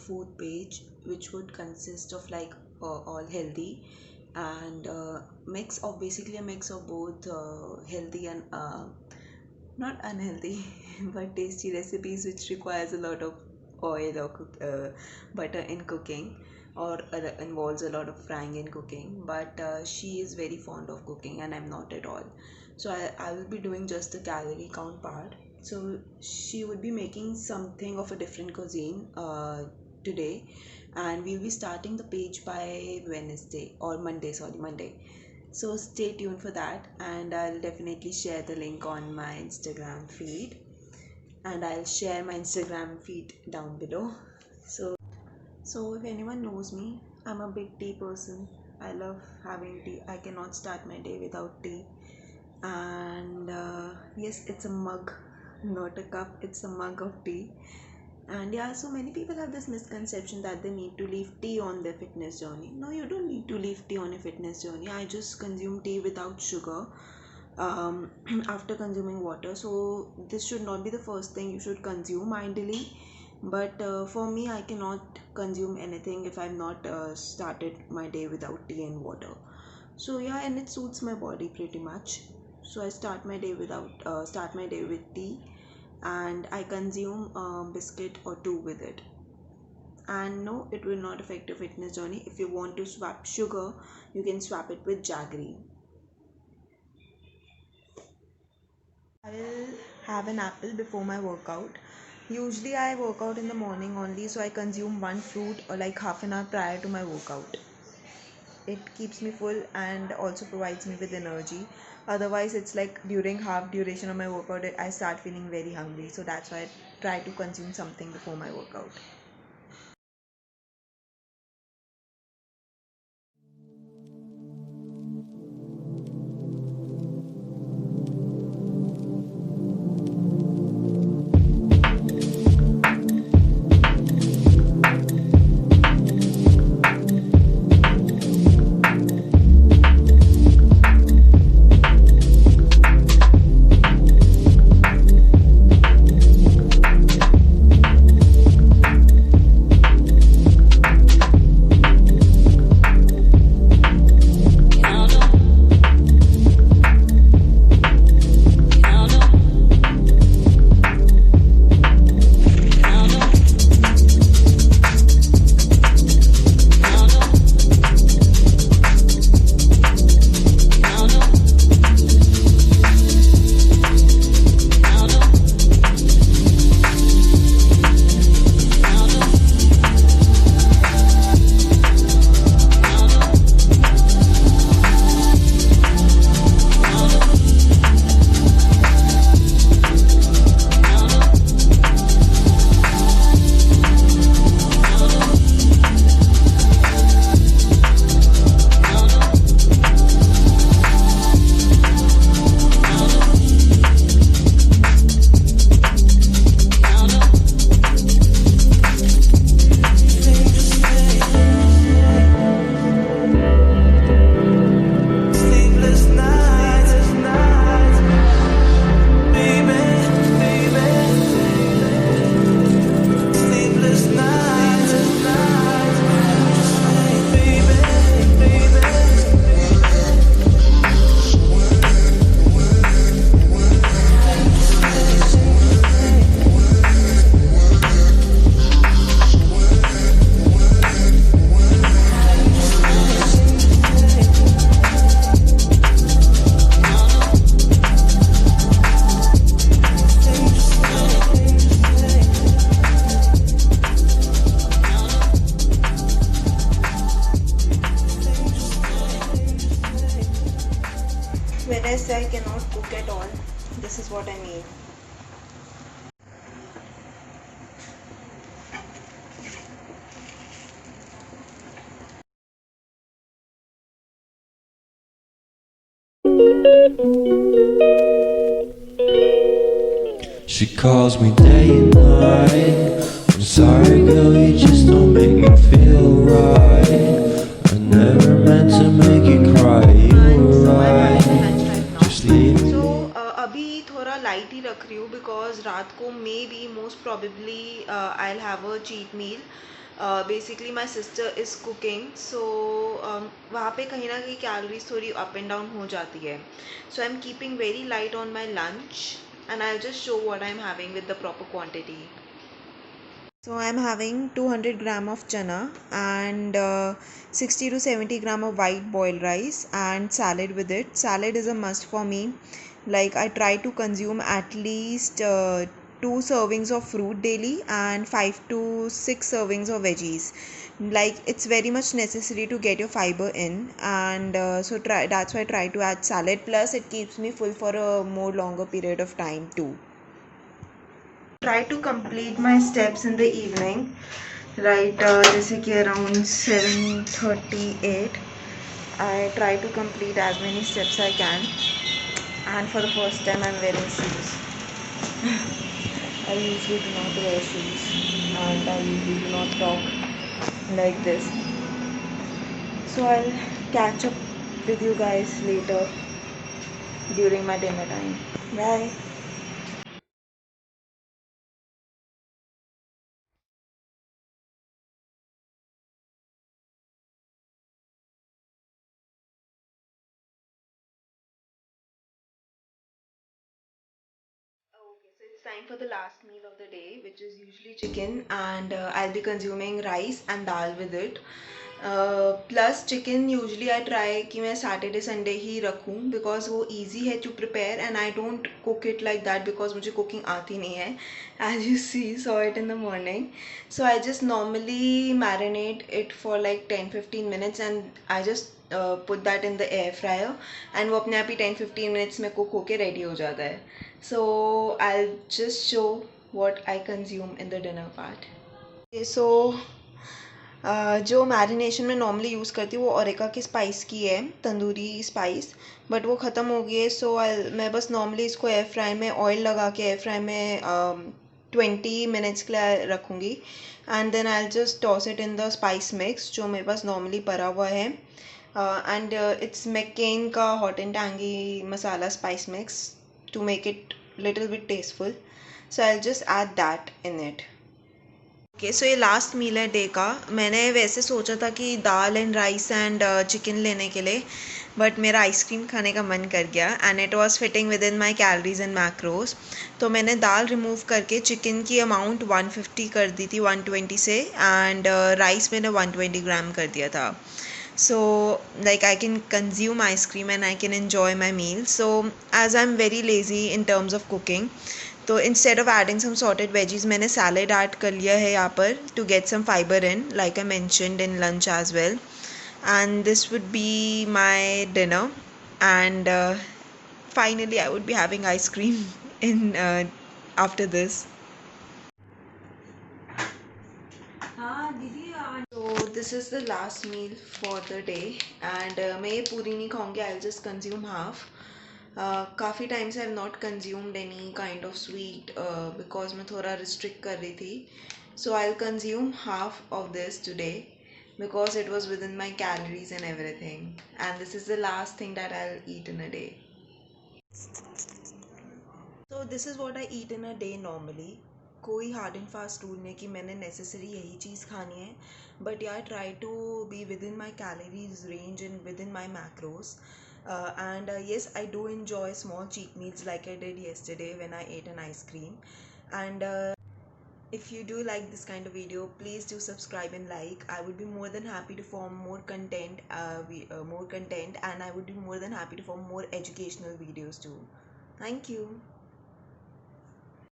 food page which would consist of like all healthy and mix of basically a mix of both healthy and not unhealthy but tasty recipes which requires a lot of oil or butter in cooking or involves a lot of frying in cooking, but she is very fond of cooking and I'm not at all. So I will be doing just the calorie count part. So she would be making something of a different cuisine today, and we'll be starting the page by Wednesday or Monday, sorry, Monday. So stay tuned for that, and I'll definitely share the link on my Instagram feed, and I'll share my Instagram feed down below. So if anyone knows me, I'm a big tea person. I love having tea. I cannot start my day without tea. And yes, it's a mug, not a cup. It's a mug of tea. And yeah, so many people have this misconception that they need to leave tea on their fitness journey. No, you don't need to leave tea on a fitness journey. I just consume tea without sugar after consuming water. So this should not be the first thing you should consume ideally. But for me, I cannot consume anything if I'm not started my day without tea and water. So yeah, and it suits my body pretty much. So I start my day with tea, and I consume a biscuit or two with it. And no, it will not affect your fitness journey. If you want to swap sugar, you can swap it with jaggery. I'll have an apple before my workout. Usually I work out in the morning only, so I consume one fruit or like half an hour prior to my workout. It keeps me full and also provides me with energy. Otherwise, it's like during half duration of my workout, I start feeling very hungry. So that's why I try to consume something before my workout. When I say I cannot cook at all, this is what I mean. She calls me day and night. I'm sorry girl, you just don't make me feel right. I never meant to make you cry, you were right. Just leave me. So अभी थोड़ा light ही रख रही हूँ because रात को may be most probably I'll have a cheat meal. Basically my sister is cooking, so वहाँ पे कहीं ना कहीं कैलोरीज थोड़ी अप एंड डाउन हो जाती है. So I am keeping very light on my lunch and I'll just show what I'm having with the proper quantity. So I'm having 200 gram of chana and 60 to 70 gram of white boiled rice and salad with it. Salad is a must for me. Like I try to consume at least 2 servings of fruit daily and 5 to 6 servings of veggies. Like it's very much necessary to get your fiber in, and that's why I try to add salad. Plus it keeps me full for a more longer period of time too. Try to complete my steps in the evening, right? जैसे कि around 7:38 I try to complete as many steps I can, and for the first time I'm wearing shoes. I usually do not wear shoes, and I usually do not talk like this. So I'll catch up with you guys later during my dinner time. Bye. Okay, so it's time for the last meal of the day, which is usually chicken, and I'll be consuming rice and dal with it. Plus chicken usually I try कि मैं Saturday Sunday ही रखूँ, because वो easy है to prepare and I don't cook it like that because मुझे cooking आती नहीं है, as you saw it in the morning. So I just normally marinate it for like 10-15 minutes and I just put that in the air fryer, and वो अपने आप ही 10-15 minutes में cook होके ready हो जाता है. So I'll just show what I consume in the dinner part. Okay, so जो marination में नॉर्मली यूज़ करती हूँ वो ओरेका की स्पाइस की है, तंदूरी स्पाइस, बट वो ख़त्म हो गई है. सो मैं बस नॉर्मली इसको एयर फ्राई में ऑयल लगा के एयर फ्राई में 20 मिनट्स के लिए रखूँगी, and then I just toss it in the spice mix जो मेरे पास नॉर्मली पड़ा हुआ है, एंड इट्स मैकेन का hot and tangy masala spice mix to make it little bit tasteful. So I'll just add that in it. Okay, so ये last मील है day का. मैंने वैसे सोचा था कि दाल एंड राइस एंड चिकन लेने के लिए, बट मेरा आइसक्रीम खाने का मन कर गया and it was fitting with in my calories and macros. तो मैंने दाल रिमूव करके चिकन की अमाउंट 150 कर दी थी 120 से, एंड राइस मैंने 120 ग्राम कर दिया था. So like I can consume ice cream and I can enjoy my meal. So as I'm very lazy in terms of cooking, तो instead of adding some sorted veggies मैंने salad add कर लिया है यहाँ पर to get some fiber in, like I mentioned in lunch as well. And this would be my dinner, and finally I would be having ice cream in after this. So this is the last meal for the day, and मैं ये पूरी नहीं खाऊंगी. I'll just consume half. काफ़ी time से I have not consumed any kind of sweet because मैं थोड़ा restrict कर रही थी. So I will consume half of this today because it was within my calories and everything, and this is the last thing that I'll eat in a day. So this is what I eat in a day normally. कोई hard and fast rule नहीं कि मैंने necessary यही चीज़ खानी है, but yeah try to be within my calories range and within my macros. And yes, I do enjoy small cheat meals like I did yesterday when I ate an ice cream. And if you do like this kind of video, please do subscribe and like. I would be more than happy to form more content, and I would be more than happy to form more educational videos too. Thank you.